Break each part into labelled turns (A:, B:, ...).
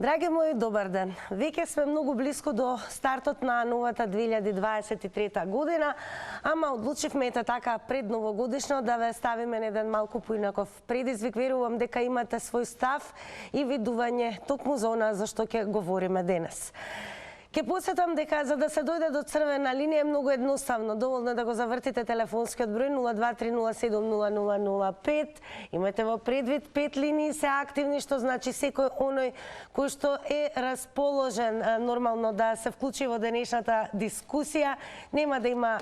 A: Драги мои, добар ден. Веќе сме многу близко до стартот на новата 2023 година, ама одлучивме ета така пред новогодишно да ве ставиме на еден малку поинаков предизвик. Верувам дека имате свој став и видување токму за она за што ќе говориме денес. Ке посетам дека за да се дојде до црвена линија е многу едноставно. Доволно е да го завртите телефонскиот број 023070005. Имате во предвид 5 линии се активни, што значи секој оној кој што е расположен нормално да се вклучи во денешната дискусија, нема да има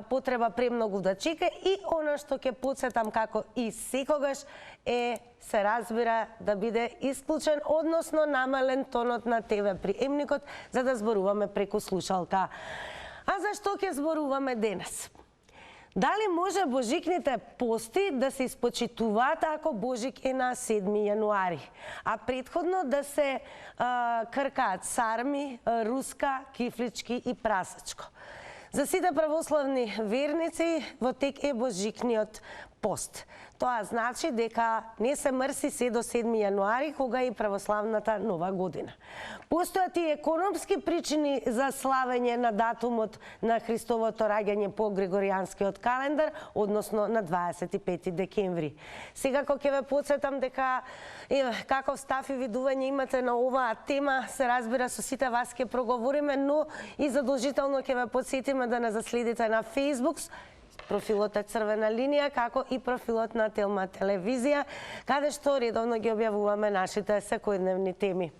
A: потреба премногу да чека и она што ќе подсетам како и секогаш е се разбира да биде исклучен, односно намален тонот на ТВ приемникот за да зборуваме преку слушалка. А зашто ќе зборуваме денес? Дали може божикните пости да се испочитуваат ако Божик е на 7 јануари, а претходно да се кркаат сарми, руска, кифлички и прасачко? За сите православни верници во тек е божикниот пост. Тоа значи дека не се мрси се до 7 јануари, кога е православната нова година. Постојат и економски причини за славење на датумот на Христовото раѓање по Григоријанскиот календар, односно на 25 декември. Сега кога ќе ве подсетам дека каков став и видување имате на оваа тема, се разбира со сите вас ќе проговориме, но и задолжително ќе ве подсетиме да не заследите на Facebook, профилот е Црвена линија, како и профилот на Телма телевизија, каде што редовно ги објавуваме нашите секојдневни теми.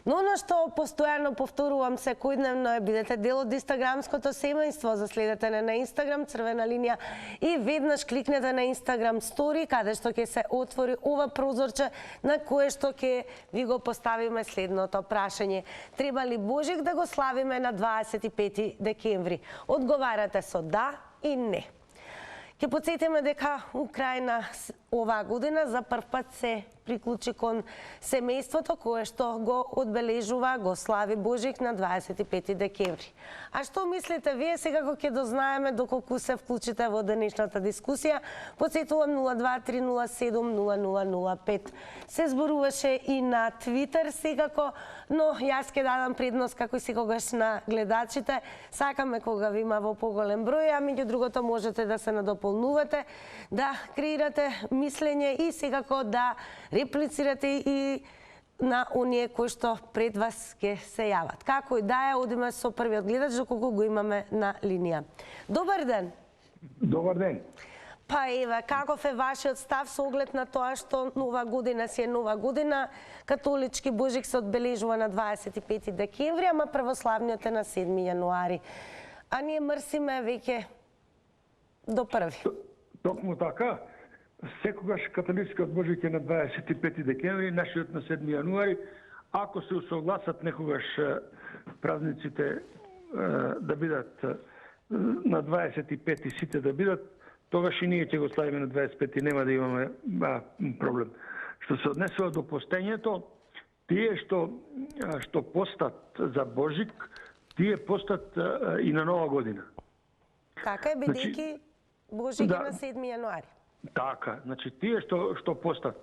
A: Но оно што постојано повторувам секојдневно е бидете дел од инстаграмското семејство, заследете на Инстаграм Црвена линија и веднаш кликнете на Инстаграм стори, каде што ќе се отвори ова прозорче на кое што ќе ви го поставиме следното прашање. Треба ли Божик да го славиме на 25 декември? Одговарате со да и не. Ке подсетиме дека Украина оваа година за прв пат се приклучи кон семејството кое што го одбележува, го слави Божик на 25 декември. А што мислите вие сега кога ќе дознаеме доколку се вклучите во денешната дискусија? Подсетувам 023070005. Се зборуваше и на Твитер секако, но јас ќе дадам предност како и секогаш на гледачите. Сакаме кога ви има во поголем број, а меѓу другото можете да се надополнувате, да креирате мислење и секако да реплицирате и на оние кои што пред вас ќе се јават. Како и да е, одиме со првиот гледач доколку го имаме на линија. Добар ден.
B: Добар ден.
A: Па еве, каков е вашиот став со оглед на тоа што нова година си е нова година, католички Божик се одбележува на 25 декември, ама православниот е на 7 јануари. А ние мрсиме веќе до први.
B: Токму така. Секогаш католичкиот Божик е на 25 декември, нашиот на 7 јануари. Ако се усогласат некогаш празниците да бидат на 25 сите да бидат, тогаш и ние ќе го славиме на 25 и нема да имаме проблем. Што се однесува до постењето, тие што постат за Божик, тие постат и на нова година.
A: Така е, бидејќи Божик е на 7 јануари.
B: Така, значи тие што постат.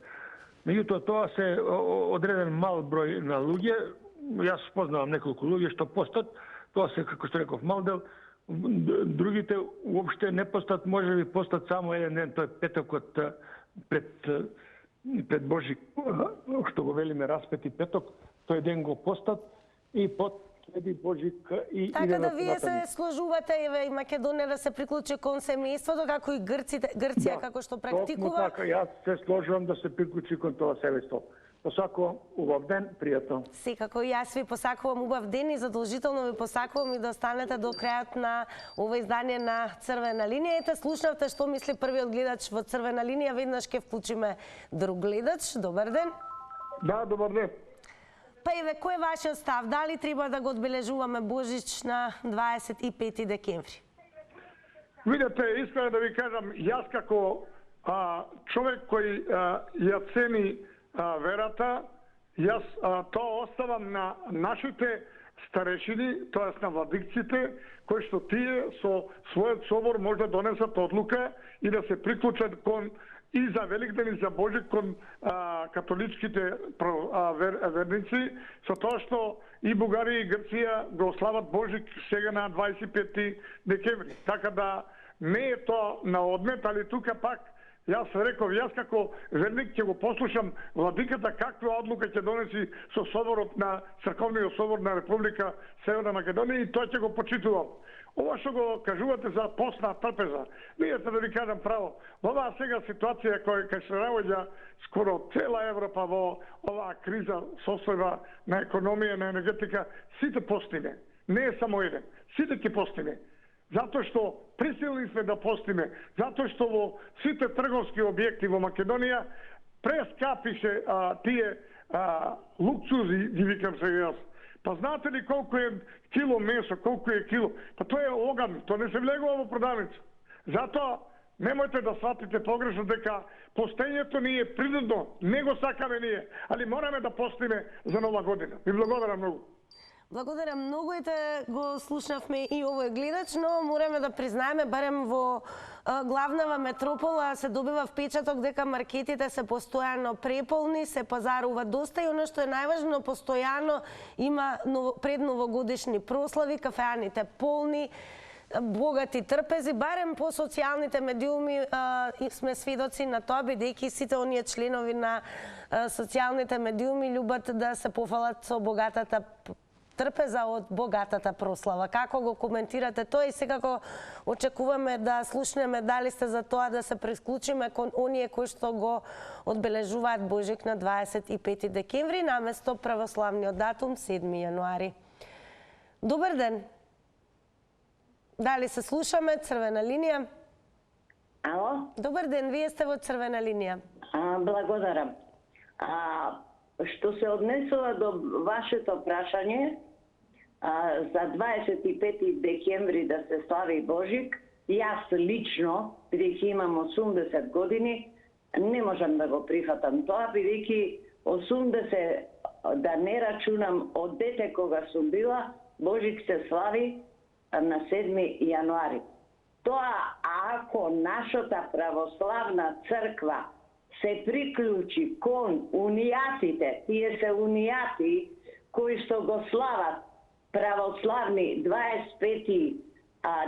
B: Меѓутоа тоа се одреден мал број на луѓе, јас познавам неколку луѓе што постат, тоа се како што реков мал дел, другите уопште не постат, можеби постат само еден ден, тој петокот пред Божик, што го велиме распети петок, тој ден го постат и следи Божик и
A: така да вие се сложувате и Македонија да се приклучи кон семејството, како и Грција како што практикува.
B: Токму така, јас се сложувам да се приклучи кон тоа семејство. Посакувам убав ден, пријатно.
A: Секако и јас ви посакувам убав ден и задолжително ви посакувам и да останете до крајот на ова издание на Црвена линија. Ете, слушнавте што мисли првиот гледач во Црвена линија, веднаш ќе вклучиме друг гледач. Добар ден.
B: Да, добар ден.
A: Па еве, кој е вашиот став? Дали треба да го одбележуваме Божич на 25 декември?
C: Видете, искрено да ви кажам, јас како човек кој ја цени верата, јас тоа оставам на нашите старешини, тоест на владикците, кои што тие со својот собор може да донесат одлука и да се приклучат кон и за Великден и за Божик кон католичките верници, со тоа што и Бугарија и Грција го слават Божик сега на 25 декември. Така да не е тоа на одмет, али тука пак јас реков, јас како верник ќе го послушам владиката каква одлука ќе донеси со соборот на Црковниот собор на Република Северна Македонија и тоа ќе го почитувам. Ова што го кажувате за постна трпеза, видите да ви кажам право, оваа сега ситуација која се наоѓа скоро цела Европа во оваа криза состојба на економија, на енергетика, сите постиме, не е само еден, сите ќе постиме. Затоа што присилни сме да постиме, затоа што во сите трговски објекти во Македонија прескапи се тие луксузи, ги викам се јас. Па знаете ли колку е кило месо, колку е кило? Па тоа е оган, тоа не се влегува во продавница. Затоа немојте да сватите погрешно дека постењето ни е природно, не го сакаме ние, али мораме да постиме за нова година. Ви благодарам многу.
A: Благодарам многу и те го слушнавме и овој гледач, но мораме да признаеме, барем во главнава метропола се добива впечаток дека маркетите се постојано преполни, се пазарува доста и оно што е најважно, постојано има предновогодишни прослави, кафеаните полни, богати трпези, барем по социјалните медиуми сме сведоци на тоа, бидејќи сите оние членови на социјалните медиуми љубат да се пофалат со богатата трпеза од богатата прослава. Како го коментирате тоа и секако очекуваме да слушнеме дали сте за тоа да се присклучиме кон оние кои што го одбележуваат Божик на 25 декември наместо православниот датум 7 јануари. Добар ден. Дали се слушаме? Црвена линија.
D: Ало?
A: Добар ден, вие сте во црвена линија.
D: Благодарам. Што се однесува до вашето прашање за 25 декември да се слави Божик, јас лично, бидејќи имам 80 години, не можам да го прифатам тоа, бидејќи 80 да не рачунам од дете кога сум била, Божик се слави на 7 јануари. Тоа ако нашата православна црква се приклучи кон унијатите, тие се унијати кои што го слават православни 25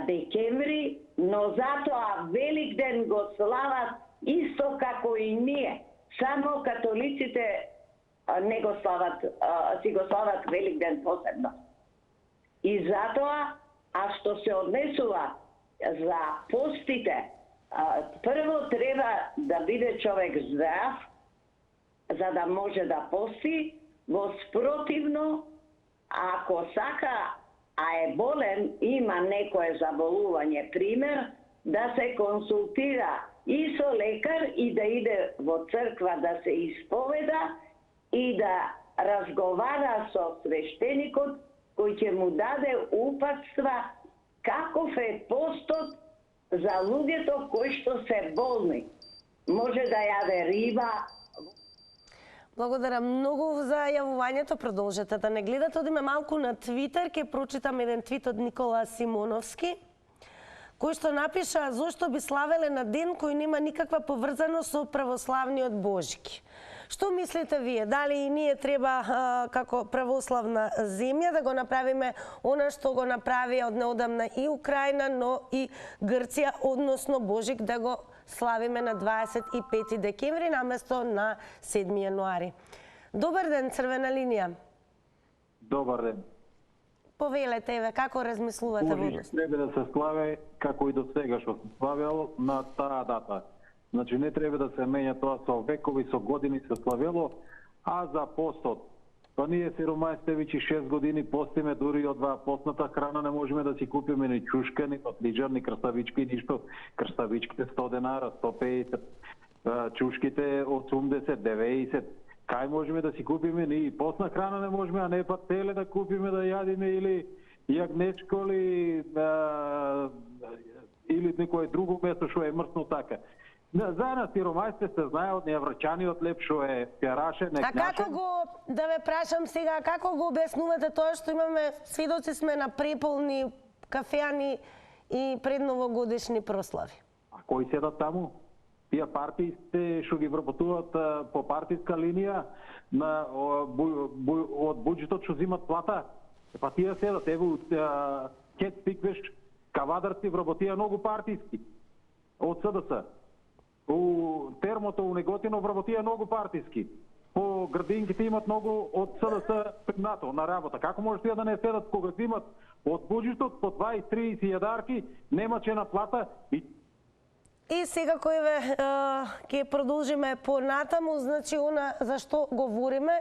D: декември, но затоа Великден го слават исто како и ние. Само католиците не го слават, си го слават Великден посебно. И затоа, што се однесува за постите, прво треба да биде човек здрав, за да може да пости, во спротивно, ако сака, а е болен, има некое заболување, пример, да се консултира и со лекар и да иде во црква да се исповеда и да разговара со свештеникот кој ќе му даде упатства каков е постот за луѓето кои што се болни. Може да јаде риба.
A: Благодарам многу за јавувањето. Продолжете да не гледате. Одиме малку на Твитер. Ке прочитам еден твит од Никола Симоновски, кој што напиша: зошто би славеле на ден кој нема никаква поврзаност со православниот Божики? Што мислите вие? Дали и ние треба како православна земја да го направиме она што го направи од неодамна и Украина, но и Грција, односно Божик да го славиме на 25 декември наместо на 7 јануари? Добар ден, црвена линија.
E: Добар ден.
A: Повелете, еве, како размислувате во
E: Божик треба да се слави како и до сега што се славело на таа дата. Значи не треба да се менја тоа со векови, со години се славело, а за постот. Па ние сиромајсте веќе 6 години постиме, дури од постната храна не можеме да си купиме ни чушка, ни патлиџар, ни крставички, ништо. Крставичките 100 денара, 150, чушките 80, 90. Кај можеме да си купиме ни постна храна не можеме, а не па теле да купиме да јадиме или јагнечко или некое друго место што е мрсно така. За нас сиромајсте се знае од неаврчаниот леп што е пјараше, не кнашен.
A: А како го, да ве прашам сега, како го објаснувате тоа што имаме, сведоци сме на преполни кафеани и предновогодишни прослави?
E: А кои седат таму? Тие партиите што ги вработуваат по партиска линија од буџетот што зимат плата. Па тие седат, ево Кет Пиквеш, кавадарци вработија многу партиски од СДС. У Термото, у Неготино вработија многу партиски. По градинките имат многу од СДС примнато на работа. Како може тие да не седат кога зимат од буџетот по 20-30 јадарки, немаче на плата
A: И сега кој ќе продолжиме понатаму, значи она за што говориме,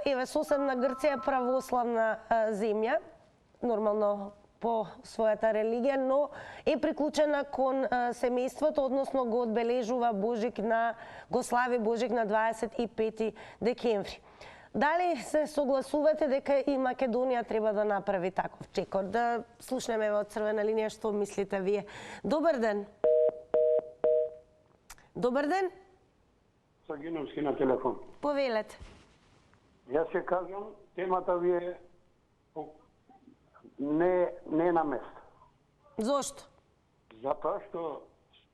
A: еве соседна Грција е православна земја, нормално по својата религија, но е приклучена кон семејството, односно го одбележува Божик го слави Божик на 25 декември. Дали се согласувате дека и Македонија треба да направи таков чекор? Да слушнеме од Црвена линија што мислите вие. Добар ден. Добар ден.
F: Сагиновски на телефон.
A: Повелете.
F: Јас ќе кажам, темата ви е не на место.
A: Зошто?
F: Затоа што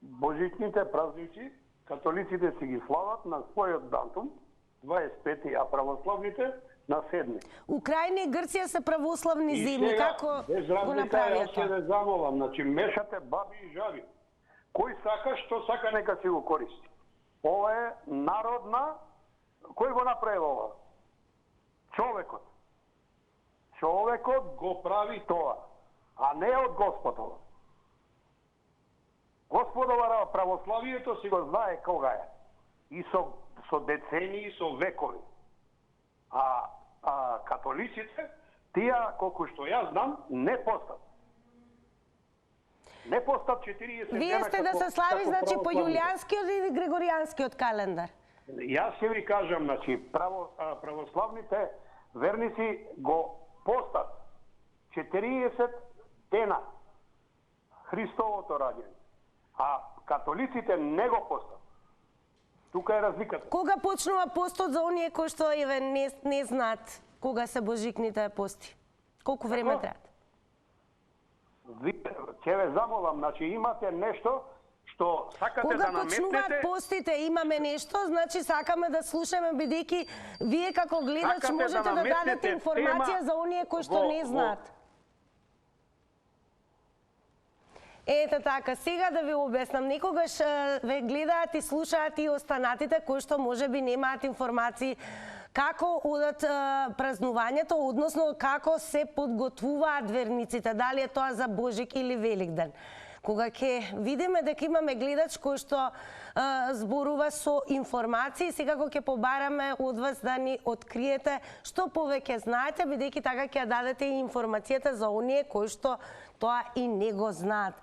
F: божичните празници католиците си ги слават на својот датум, 25, а православните на 7.
A: Украина и Грција се православни земји, како го направија
F: Јас се замолам, значи мешате баби и жаби. Кој сака, што сака, нека си го користи. Ова е народна... Кој го направи ова? Човекот. Човекот го прави тоа, а не од Господова. Господова православието си го знае кога е. И со децении, со векови. А католиците, тие, колку што јас знам, не постат. Не постат 40 дена.
A: Вие сте да се слави, значи, по јулијанскиот или григоријанскиот календар?
F: Јас ќе ви кажам, значи, православните верници го постат 40 дена Христовото раѓање, а католиците не го постат. Тука е разликата.
A: Кога почнува постот за оние кои што не знаат кога се божикните пости? Колку време треба?
F: Ќе ве замолам, значи имате нешто што сакате
A: кога
F: да наметнете...
A: Кога почнуваат постите, имаме нешто, значи сакаме да слушаме, бидејќи вие како гледач можете да дадете информација за оние кои што не знаат. Ете така, сега да ви обяснам, некогаш ве гледаат и слушаат и останатите кои што можеби немаат информации како одат празнувањето, односно како се подготвуваат верниците, дали е тоа за Божик или Великден. Кога ќе видиме дека имаме гледач кој што зборува со информации, секако ќе побараме од вас да ни откриете што повеќе знаете, бидејќи така ќе дадете и информацијата за оние кои што тоа и не го знаат.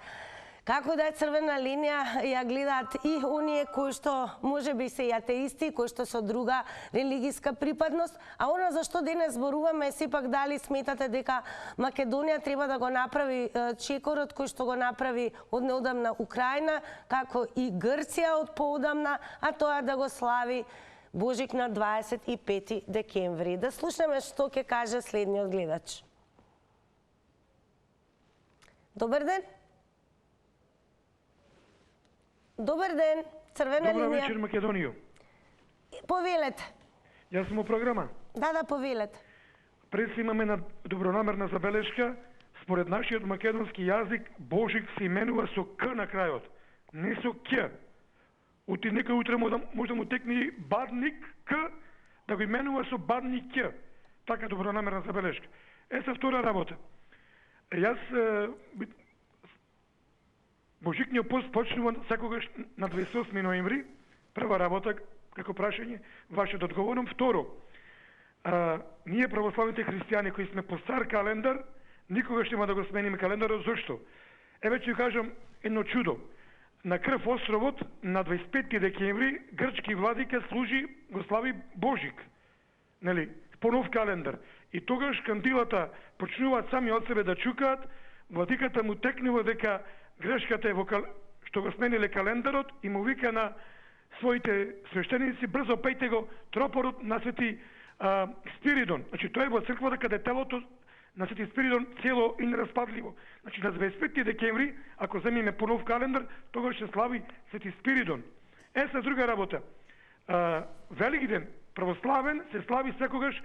A: Како да е Црвена линија ја гледаат и оние кои што можеби се и атеисти, кои што со друга религиска припадност, а она за што денес зборуваме е сепак дали сметате дека Македонија треба да го направи чекорот кој што го направи од неодамна Украина, како и Грција од поодамна, а тоа да го слави Божик на 25 декември. Да слушнеме што ќе каже следниот гледач. Добар ден. Добар ден, Црвена линија.
B: Добар вечер, Македонијо.
A: Повелете.
B: Јас сум у програма.
A: Да, повелете.
B: Пред се имаме на добронамерна забелешка, според нашиот македонски јазик, Божик се именува со К на крајот, не со Қ. Оти некој утре може да му текне бадник К, да го именува со бадник Қ. Така добронамерна забелешка. Са втора работа. Јас Божикниот пост почнува секогаш на 28 ноември, прва работа како прашање, вашиот одговорам. Второ, ние православните христијани кои сме по стар календар, никогаш нема да го смениме календарот. Зошто? Еве ќе ви кажам едно чудо. На Крв островот на 25 декември грчки владика го слави Божик. Нели, по нов календар. И тогаш кандилата почнуваат сами од себе да чукаат, владиката му текнува дека грешката е што го смениле календарот и му вика на своите свештеници: брзо пејте го тропорот на Свети Спиридон. Значи тоа е во црквата каде телото на Свети Спиридон цело и нераспадливо. Значи на 25 декември, ако земиме по нов календар, тогаш се слави Свети Спиридон.
C: Сега друга работа. Великден, православен, се слави секогаш,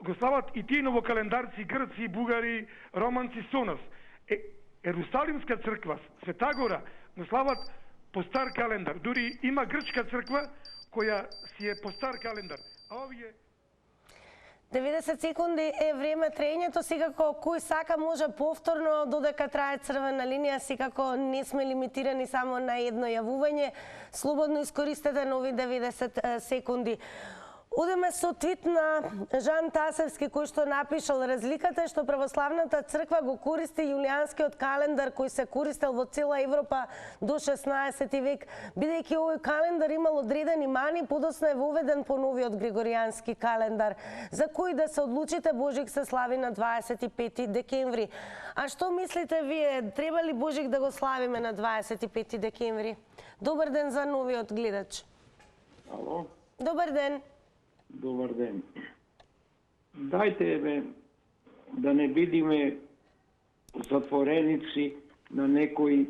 C: го слават и тие новокалендарци, грци, бугари, романци со нас. Ерусалимска црква, Света Гора, го слават по стар календар. Дури има грчка црква која си е по стар календар. А овие
A: 90 секунди е време трењето, секако кој сака може повторно, додека трае црвена линија, секако не сме лимитирани само на едно јавување. Слободно искористете нови 90 секунди. Одеме со твит на Жан Тасевски, кој што напишал: разликата е што православната црква го користи јулијанскиот календар кој се користел во цела Европа до 16 век. Бидејќи овој календар имал одредени мани, подоцна е воведен по новиот григоријански календар, за кој да се одлучите Божик се слави на 25 декември. А што мислите вие, треба ли Божик да го славиме на 25 декември? Добар ден за новиот гледач.
G: Ало?
A: Добар ден.
G: Добар ден. Дајте да не бидиме затвореници на некои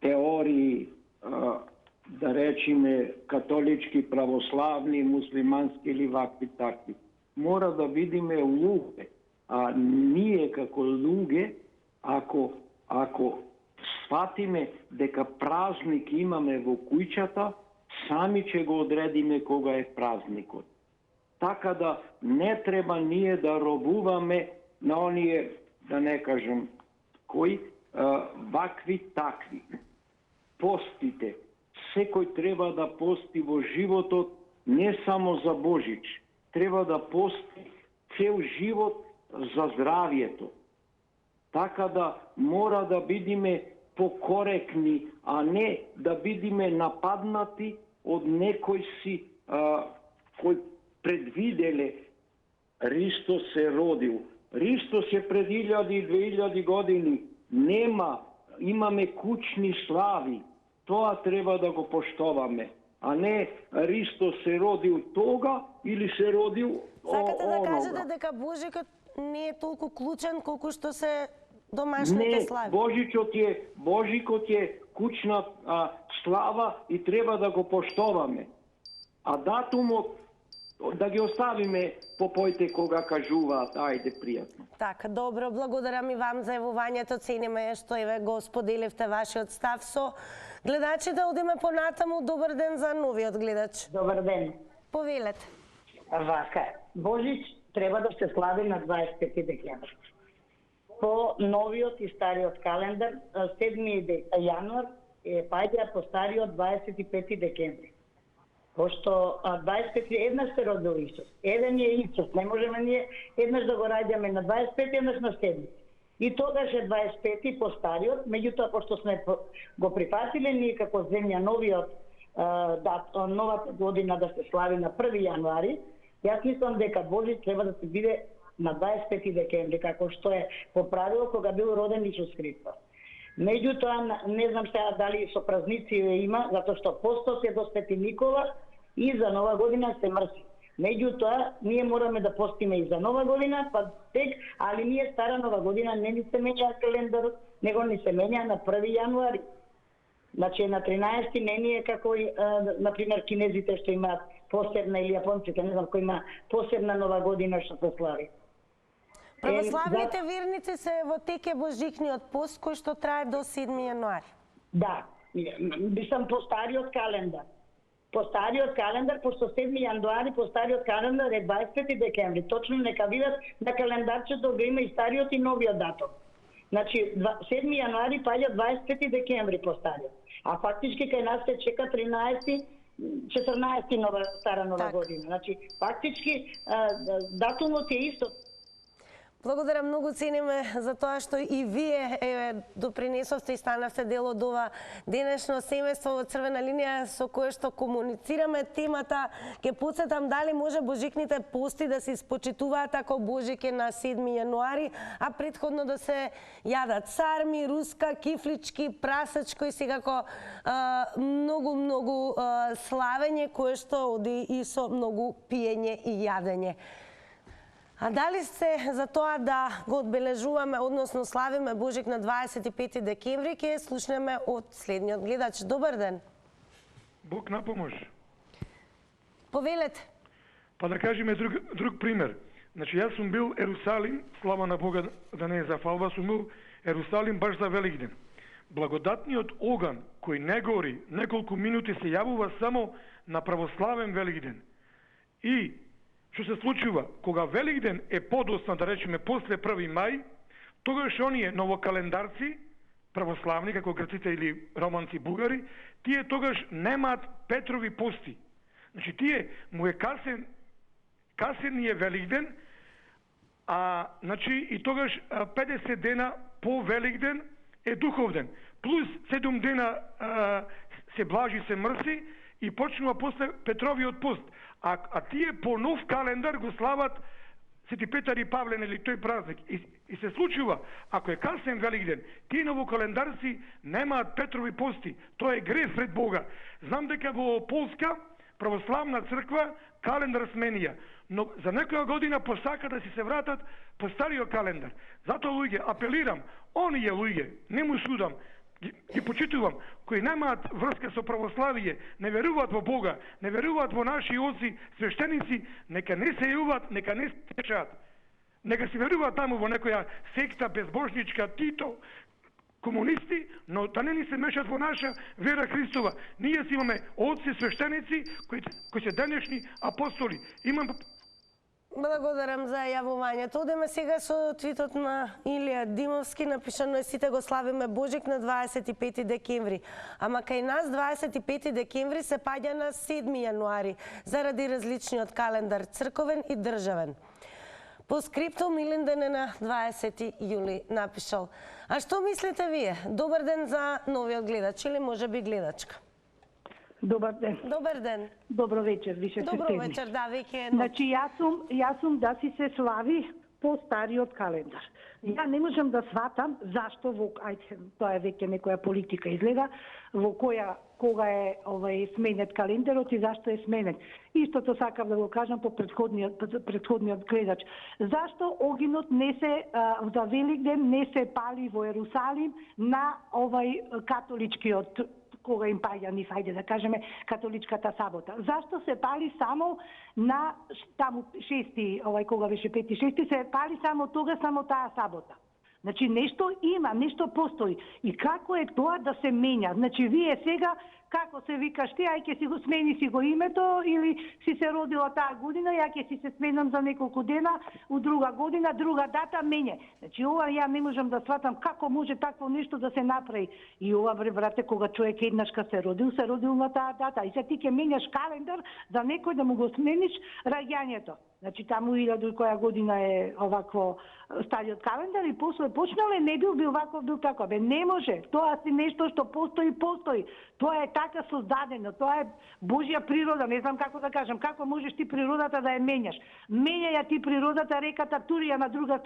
G: теории, да речиме католички, православни, муслимански или вакви такви. Мора да бидиме луѓе, а ние како луѓе, ако сфатиме дека празник имаме во куќата, сами ќе го одредиме кога е празникот. Така да не треба ние да робуваме на оние, да не кажем кои, вакви такви. Постите. Секој треба да пости во животот не само за Божич. Треба да пости цел живот за здравието. Така да мора да бидиме покорекни, а не да бидиме нападнати од некој си кој предвиделе Христос се родил. Христос е пред 1000 и 2000 години. Имаме кучни слави. Тоа треба да го поштоваме. А не Христос се родил тога или се родил
A: Сакате да
G: онога.
A: кажете дека Божикот не е толку клучен колку што се домашните слави?
G: Не, Божикот е кучна слава и треба да го поштоваме. А датумот да ги оставиме по поите кога кажуваат, ајде пријатно.
A: Така, добро, благодарам и вам за јавувањето, цениме што еве го споделивте вашиот став со гледачите. Одиме понатаму. Добар ден за новиот гледач.
H: Добар ден.
A: Повелете.
H: Вака, Божич треба да се слави на 25 декември. По новиот и стариот календар, 7 јануар е паѓа по стариот 25 декември. Пошто 25 еднаш се родил Исус. Еден е Исус. Не можеме ние еднаш да го раѓаме на 25, еднаш на 7. И тогаш е 25 по стариот, меѓутоа пошто сме го прифатиле ние како земја новиот новата година да се слави на 1 јануари, јас мислам дека Божи треба да се биде на 25 декември, како што е по правило кога бил роден Исус Христос. Меѓутоа, не знам сега дали со празници има, затоа што постот е до Свети Никола и за Нова година се мрси. Меѓутоа, ние мораме да постиме и за Нова година, па тек, али ние стара Нова година не ни се менја календарот, него ни се менја на 1 јануари. Значи на 13 не ни е како, например, кинезите што имаат посебна, или јапонците, не знам, кој има посебна Нова година што се слави.
A: Православните верници се во тек е Божикниот пост кој што трае до 7 јануари.
H: Да, мислам по стариот календар. По стариот календар, пошто 7 јануари, по стариот календар е 25 декември. Точно нека видат на календарчето да има и стариот и новиот датум. Значи, 7 јануари паѓа 25 декември по стариот. А фактички кај нас се чека 14 стара нова година. Значи, фактички датумот е исто.
A: Благодарам, многу цениме за тоа што и вие допринесовте и станавте дел од ова денешно семејство во Црвена линија со кое што комуницираме темата. Ке потсетам дали може божикните пости да се испочитуваат ако Божик е на 7 јануари, а претходно да се јадат сарми, руска, кифлички, прасечко и секако многу славење кое што оди и со многу пиење и јадење. А дали сте за тоа да го одбележуваме, односно славиме Божик на 25 декември, ќе слушнеме од следниот гледач. Добар ден.
B: Бог на помош.
A: Повелете.
B: Па да кажеме друг пример. Значи, јас сум бил Ерусалим, слава на Бога да не е зафалба, сум бил Ерусалим баш за Великден. Благодатниот оган, кој не гори неколку минути, се јавува само на православен Великден. И, што се случува, кога Великден е подоцна, да речеме, после 1. мај, тогаш оние новокалендарци, православни, како грците или романци бугари, тие тогаш немаат Петрови пости. Значи, тие му е касен е Великден, значи, и тогаш 50 дена по Великден е духовден. Плюс 7 дена се блажи, се мрси и почнува после Петровиот пост. А тие по нов календар го слават Свети Петар и Павлен или тој празник. И се случува, ако е касен Великден, тие новокалендарци немаат Петрови пости. Тоа е грев пред Бога. Знам дека во Полска православна црква календар сменија, но за некоја година посака да си се вратат по стариот календар. Затоа, луѓе, апелирам, оние луѓе, не му судам, ги почитувам, кои немаат врска со православие, не веруваат во Бога, не веруваат во наши оци, свештеници, нека не се јуват, нека не стечат. Нека се веруваат таму во некоја секта безбожничка, Тито, комунисти, но да не ни се мешат во наша вера Христова. Ние си имаме оци, свештеници, кои се денешни апостоли.
A: Благодарам за јавувањето. Одеме сега со твитот на Илија Димовски, напишано е: сите го славиме Божик на 25 декември. Ама кај нас 25 декември се паѓа на 7 јануари, заради различниот календар, црковен и државен. По скриптум Милинден е на 20 јули напишал. А што мислите вие? Добар ден за новиот гледач или може би гледачка?
I: Добар ден.
A: Добар ден.
I: Добро вечер, више се
A: Добро
I: стегни.
A: вечер, да, веќе е ноќ.
I: Значи, јас сум да си се слави по стариот календар. Ја не можам да сватам зашто тоа е веќе некоја политика изгледа, во кога е сменет календарот и зашто е сменет. Истото сакам да го кажам по претходниот гледач. Зашто огинот не се за Великден не се пали во Ерусалим на католичкиот, кога им паѓа нив, ајде да кажеме, католичката сабота. Зашто се пали само на таму 6, кога беше 5-6, се пали само таа сабота. Значи нешто има, нешто постои. И како е тоа да се менја? Значи вие сега како се викаш ти, ај ќе си го смени си го името или си се родила таа година, ја ќе си се сменам за неколку дена, у друга година, друга дата мене. Значи ова ја не можам да сватам како може такво нешто да се направи. И ова брате, кога човек еднашка се родил на таа дата. И се ти ќе менјаш календар за некој да му го смениш раѓањето. Значи таму 1000 која година е овакво стариот календар и после почнале не бил ваков, бил тако. Не може. Тоа си нешто што постои. Тоа е така создадено. Тоа е Божја природа. Не знам како да кажам. Како можеш ти природата да ја менјаш? Менја ја ти природата, реката Турија на друга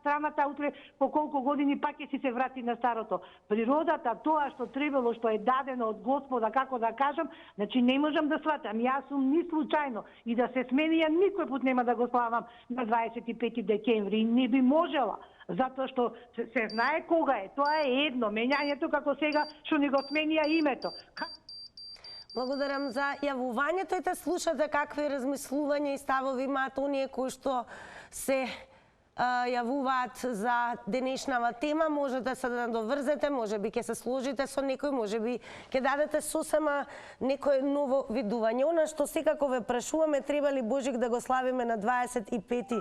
I: страната, утре по колку години пак ќе си се врати на старото. Природата, тоа што требало, што е дадено од Господа, како да кажам, значи не можам да сватам. Јас сум ни случајно и да се смени, ја никој пат нема да го славам на 25 декември. Не би можела, затоа што се знае кога е. Тоа е едно, менјањето како сега што ни го сменија името.
A: Благодарам за јавувањето и те слушате какви размислувања и ставови имаат оние кои што се јавуваат за денешнава тема. Можете се да доврзете, може би ќе се сложите со некој, може би ќе дадете сосема некој ново видување. Она што секако ве прашуваме, треба ли Божик да го славиме на 25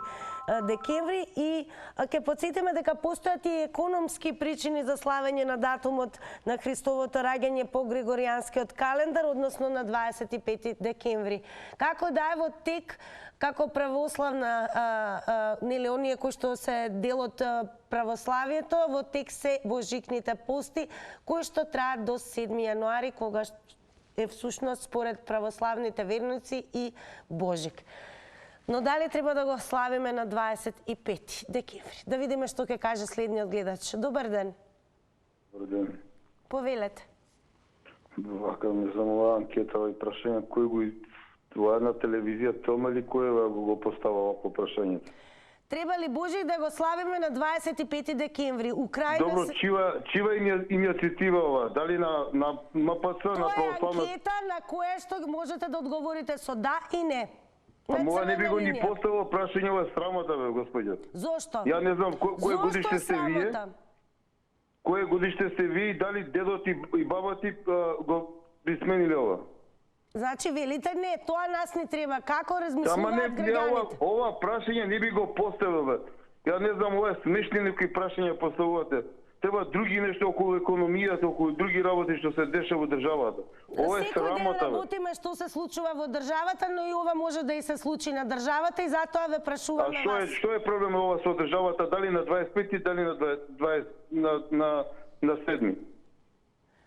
A: декември и ќе потсетиме дека постојат и економски причини за славење на датумот на Христовото раѓање по Григоријанскиот календар, односно на 25 декември. Како да е во тек како православна, нели оние кои што се дел од православието, во тек се божикните пости, кои што траат до 7 јануари, кога е всушност според православните верници и Божик. Но дали треба да го славиме на 25 декември? Да видиме што ќе каже следниот гледач. Добар ден.
J: Добар ден.
A: Повелете.
J: Вака ме замова анкета и прашање кој го тоа една телевизија Тома или кој го постава овако прашањето?
A: Треба ли Божик да го славиме на 25 декември? Украина
J: Добро, чива иницијатива ова? Дали на МПЦ, на
A: Тоа е
J: православна...
A: анкета на која што можете да одговорите со да и не.
J: А
A: На
J: мога не би
A: црвена
J: го ни
A: линија.
J: поставило прашање, ова е срамота, бе, господје.
A: Зошто?
J: Ја не знам, кој
A: Зошто
J: годиште сте вие?
A: срамота?
J: Кое годиште сте вие и дали дедот и баба ти го присмениле ова?
A: Значи, велите не, тоа нас не треба. Како
J: Ама
A: размислуваат
J: не,
A: граѓаните?
J: ова прашање не би го поставил, бе. Ја не знам, ова е смешни некои прашања поставувате. Треба други нешто околу економијата, околу други работи што се деша во државата. Ова е
A: Секој ден
J: срамота, бе.
A: работиме што се случува во државата, но и ова може да и се случи на државата и затоа ве
J: А
A: прашуваме вас.
J: што е проблем ова со државата, дали на 25 дали на 20 на 7?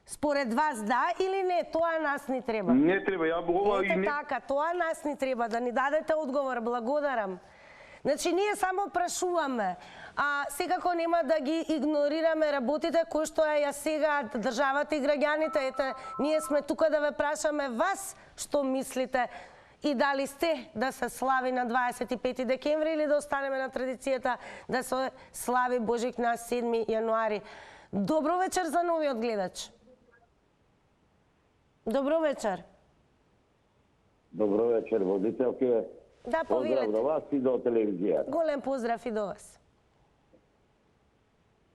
A: Според вас да или не, тоа нас не треба.
J: Не треба, ја ова и
A: Ете
J: не...
A: така, тоа нас не треба, да ни дадете одговор, благодарам. Значи, ние само прашуваме, а секако нема да ги игнорираме работите кои што ја сега државата и граѓаните. Ете, ние сме тука да ве прашаме вас што мислите и дали сте да се слави на 25 декември или да останеме на традицијата да се слави Божик на 7 јануари. Добро вечер за новиот гледач. Добро вечер.
K: Добро вечер, водителке.
A: Да,
K: Поздрав
A: повелете.
K: до вас и до телевизијата.
A: Голем поздрав и до вас.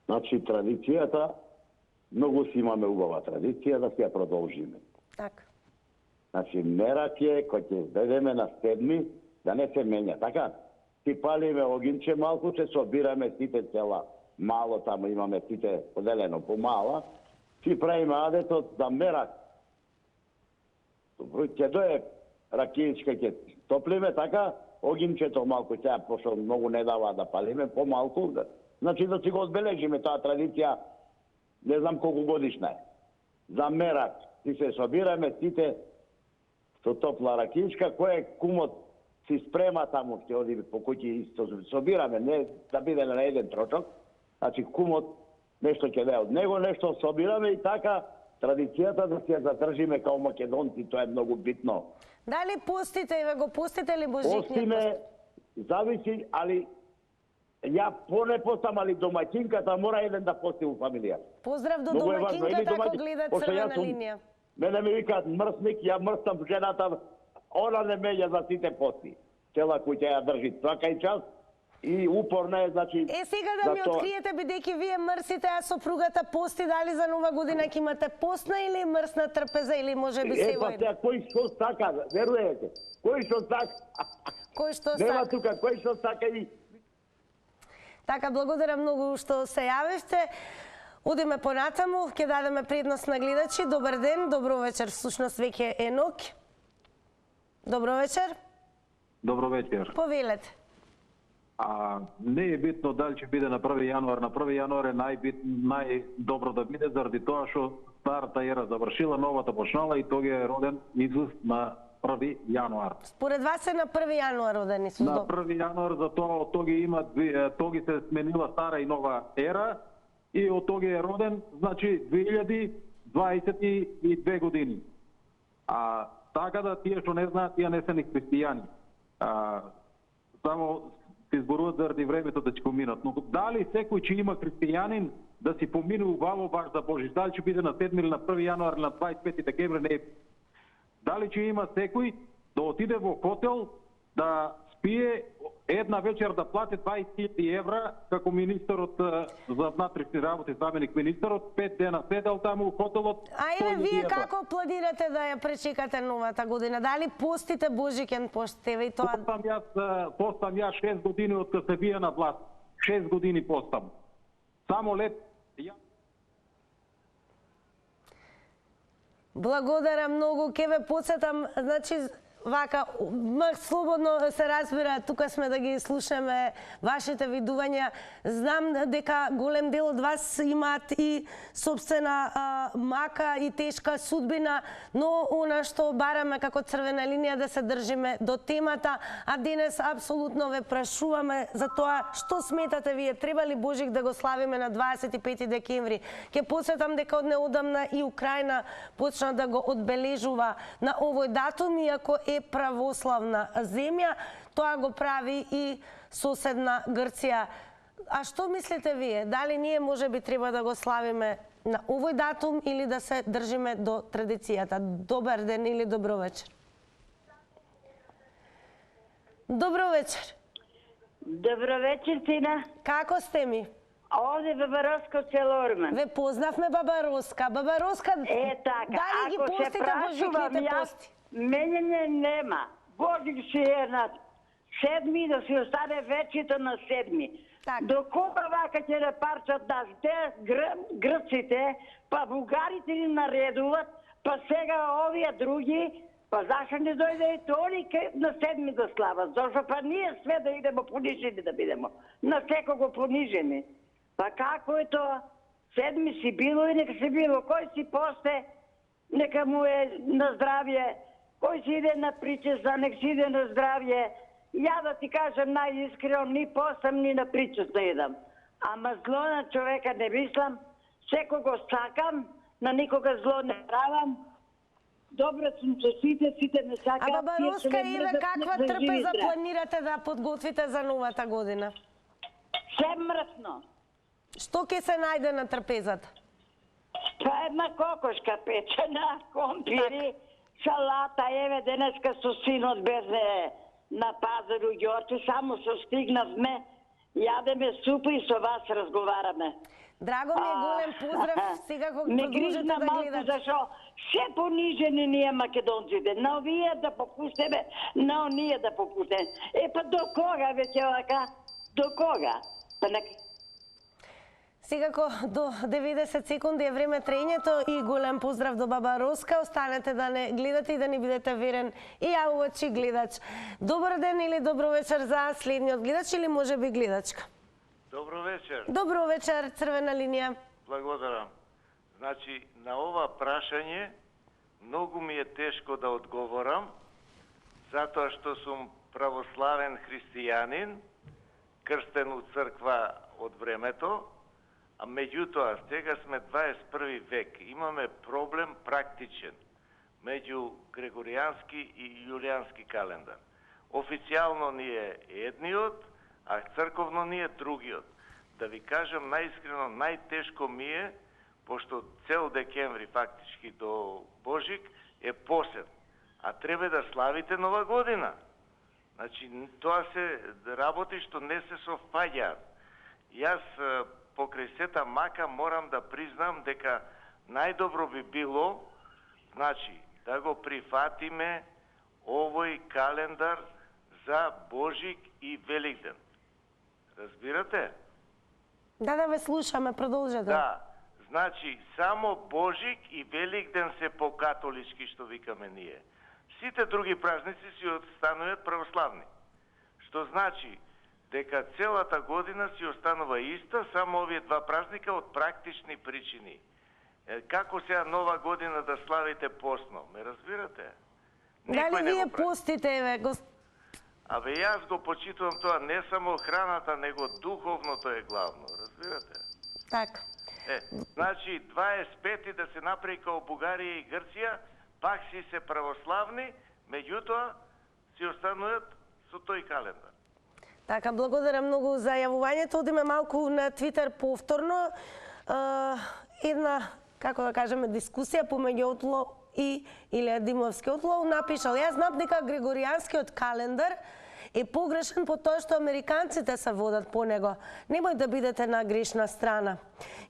K: Значи, традицијата, многу си имаме убава традиција да си ја продолжиме.
A: Така.
K: Значи, мерак е, кој ќе изведеме на 7, да не се менја, така? Си палиме огинче малку, се собираме сите цела мало, таму имаме сите поделено по мала, си правиме адетот за мерак. Ќе дое ракијичка, ќе топлиме, така, огинчето малку, сега, пошто многу не дава да палиме, помалку, да. Значи да си го одбележиме таа традиција, не знам колку годишна е. За мерак, си се собираме сите со топла ракијичка, кој кумот си спрема таму, ќе оди по куќи исто собираме, не да биде на еден трочок, значи кумот нешто ќе даде од него, нешто собираме и така традицијата да си ја задржиме као македонци, тоа е многу битно.
A: Дали постите и ве го пустите ли Божикниот
K: Постиме, зависи, али ја поне постам, али домаќинката мора еден да пости у фамилија.
A: Поздрав до
K: Многу е важно, или
A: домаќинката ако
K: домаќин,
A: гледа
K: пошто јас
A: црвена
K: сум-
A: линија.
K: Мене ми викаат мрсник, ја мрстам жената, она не меѓа за сите пости. Цела куќа ја држи свака и час и упорна е, значи...
A: Е, сега да ми
K: за тоа-
A: откриете, бидејќи вие мрсите, а сопругата пости, дали за нова година ќе имате постна или мрсна трпеза или може би се
K: па
A: воедно?
K: сега, кој што сака, веруете? Кој што сака?
A: Кој што
K: Нема
A: сака?
K: тука, кој што сака и...
A: Така, благодарам многу што се јавивте. Одиме понатаму, ќе дадеме предност на гледачи. Добар ден, добро вечер, всушност веќе Енок. Добро вечер,
E: Добро вечер.
A: повелете.
E: Не е битно дали ќе биде на 1 јануар. На 1 јануар е најдобро да биде заради тоа што старата ера завршила, новата почнала и тога е роден Исус на 1 јануар.
A: Според вас е на 1 јануар роден Исус?
E: На 1 јануар за тоа од тога има тога се сменила стара и нова ера и од тога е роден, значи 2022 години. Така да тие што не знаат, тие не се ни христијани. Само се изборуваат заради времето да ќе поминат. Но дали секој ќе има христијанин да си помине убаво баш за Божич, дали ќе биде на 7 или на 1 јануар или на 25 декември, не е. Дали ќе има секој да отиде во хотел, да спие една вечер да плати 20.000 евра, како министерот за внатрешни работи, заменик министерот, 5 дена седел таму во хотелот.
A: Ајде,
E: 100.000
A: вие
E: евра.
A: како планирате да ја пречекате новата година? Дали постите Божикен постеве и тоа?
E: Постам јас 6 години од кога се бија на власт. 6 години постам. Само лет
A: Благодарам многу, ке ве подсетам, значи вака, слободно се разбира, тука сме да ги слушаме вашите видувања. Знам дека голем дел од вас имаат и собствена мака и тешка судбина, но она што бараме како црвена линија да се држиме до темата, а денес апсолутно ве прашуваме за тоа што сметате вие, треба ли Божик да го славиме на 25 декември. Ке подсетам дека од неодамна и Украина почна да го одбележува на овој датум, иако е православна земја, тоа го прави и соседна Грција. А што мислите вие? Дали ние може би треба да го славиме на овој датум или да се држиме до традицијата? Добар ден или добро вечер. Добро вечер.
L: Добро вечер, Тина.
A: Како сте ми?
L: Овде Баба Роска од село Орман.
A: Ве познавме Баба Роска. Баба Роска,
L: така.
A: дали ги
L: Ако се
A: постите
L: прашувам,
A: Божикните
L: јас,
A: пости?
L: мене нема. Божик си е на 7, да си остане вечето на 7. До кога вака ќе да парчат нас? Те грците, па бугарите ни наредуват, па сега овие други, па зашто не дојде и тони на 7 да слават? Зашто па ние све да идемо понижени да бидемо? На секого понижени. Па како е тоа? 7 си било и нека си било. Кој си посте, нека му е на здравје. Кој си иде на причеста, нека си иде на здравје. Ја да ти кажам најискрено, ни постам, ни на причест да идам. Ама зло на човека не мислам, секого сакам, на никога зло не правам. Добро сум со сите не сакам.
A: А Баба Роска, Ира, каква трпеза планирате да подготвите за новата година?
L: Се мртно.
A: Што ќе се најде на трпезата?
L: Па една кокошка печена, компири, салата, еве денеска со синот беше на пазар у Ѓорче, само со стигнавме, јадеме супа и со вас разговараме.
A: Драго ми е, голем поздрав, сега кога продолжите да гледате.
L: Зашо се понижени ние македонците, на овие да попустиме, на оние да попустиме. Па до кога веќе вака? До кога? Па нека.
A: Секако до 90 секунди е време трењето и голем поздрав до Баба Роска. Останете да не гледате и да ни бидете верен и јавувачи гледач. Добар ден или добро вечер за следниот гледач или може би гледачка.
M: Добро вечер.
A: Добро вечер, црвена линија.
M: Благодарам. Значи, на ова прашање многу ми е тешко да одговорам, затоа што сум православен христијанин, крстен у црква од времето, а меѓутоа, сега сме 21 век. Имаме проблем практичен меѓу грегоријански и јулијански календар. Официјално ни е едниот, а црковно ни е другиот. Да ви кажам најискрено, најтешко ми е, пошто цел декември фактички до Божик е посет, а треба да славите Нова година. Значи, тоа се работи што не се совпаѓаат. Јас покрај сета мака морам да признам дека најдобро би било, значи, да го прифатиме овој календар за Божик и Великден. Разбирате?
A: Да, ве слушаме, продолжете.
M: Да, значи, само Божик и Великден се по-католички, што викаме ние. Сите други празници си остануваат православни. Што значи, дека целата година си останува иста, само овие два празника од практични причини. Како сега Нова година да славите постно? Ме разбирате?
A: Дали вие постите, еве,
M: Абе, јас го почитувам тоа, не само храната, него духовното е главно, разбирате?
A: Така.
M: Значи, 25 да се направи као Бугарија и Грција, пак си се православни, меѓутоа си остануваат со тој календар.
A: Така, благодарам многу за јавувањето. Одиме малку на Твитер повторно. Една, како да кажеме, дискусија помеѓу Отло и Илија Димовски. Отло напишал: јас знам дека григоријанскиот календар е погрешен по тоа што американците се водат по него. Немој да бидете на грешна страна.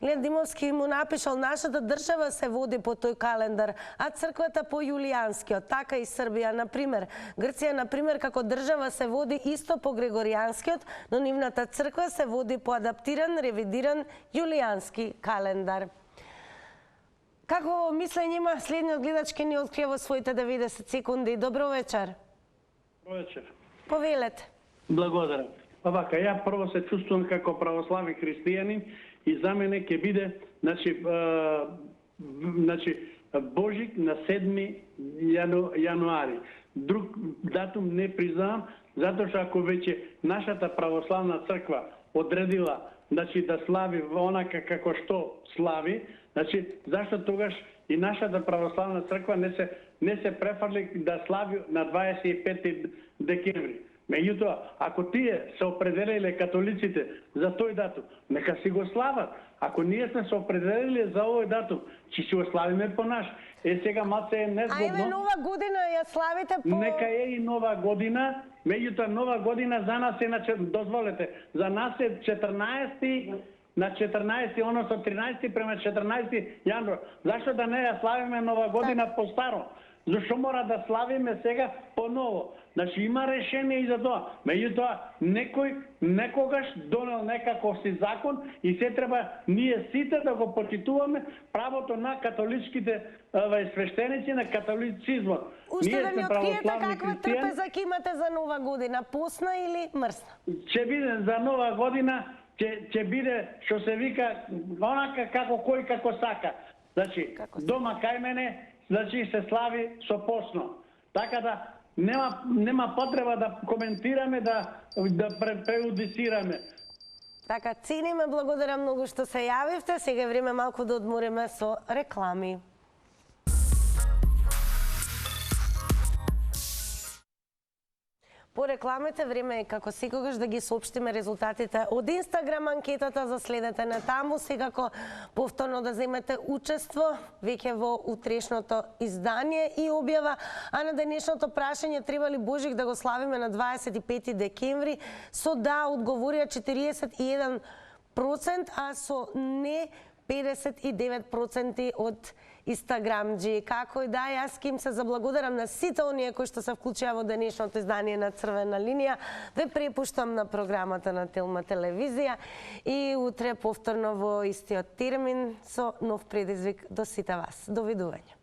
A: Илија Димовски му напишал: нашата држава се води по тој календар, а црквата по јулијанскиот. Така и Србија, например. Грција, например, како држава се води исто по григоријанскиот, но нивната црква се води по адаптиран, ревидиран јулијански календар. Какво мислење има следниот гледач, ке ни открие во своите 90 секунди. Добро вечер.
N: Добро вечер.
A: Повелете.
N: Благодарам. Па вака, ја прво се чувствувам како православен христијанин и за мене ќе биде, Божик на 7 јануари. Друг датум не признавам, затоа што ако веќе нашата православна црква одредила да слави онака како што слави, зашто тогаш и нашата православна црква не се префрли да слави на 25 декември. Меѓутоа, ако тие се определиле католиците за тој датум, нека си го слават. Ако ние сме се определили за овој датум, ќе си го славиме по наш. Сега малце е незгодно.
A: Ајде нова година ја славите по...
N: Нека е и нова година, меѓутоа нова година за нас е, дозволете, за нас е 14 на 14, односно 13 према 14 јануар. Зашто да не ја славиме нова година по-старо? Зашто мора да славиме сега по-ново? Значи има решение и за тоа. Меѓутоа, некој некогаш донел некаков си закон и се треба ние сите да го почитуваме правото на католичките свештеници на католицизмот.
A: Уште да ни откриете каква трпеза ќе имате за нова година, посна или мрсна?
N: Ќе биде за нова година, ќе биде што се вика онака како кој како сака. Значи, дома кај мене, значи се слави со посно. Така да нема потреба да коментираме, да преудицираме.
A: Така, цениме, благодарам многу што се јавивте. Сега е време малку да одмориме со реклами. По рекламите време е како секогаш да ги соопштиме резултатите од Инстаграм анкетата, за следете на таму, секако повторно да земете учество веќе во утрешното издание и објава, а на денешното прашање треба ли Божик да го славиме на 25 декември, со да одговорија 41%, а со не 59% од Инстаграмџи. Како и да, јас ким се заблагодарам на сите оние кои што се вклучија во денешното издание на Црвена линија. Ве препуштам на програмата на Телма телевизија и утре повторно во истиот термин со нов предизвик до сите вас. Довидување.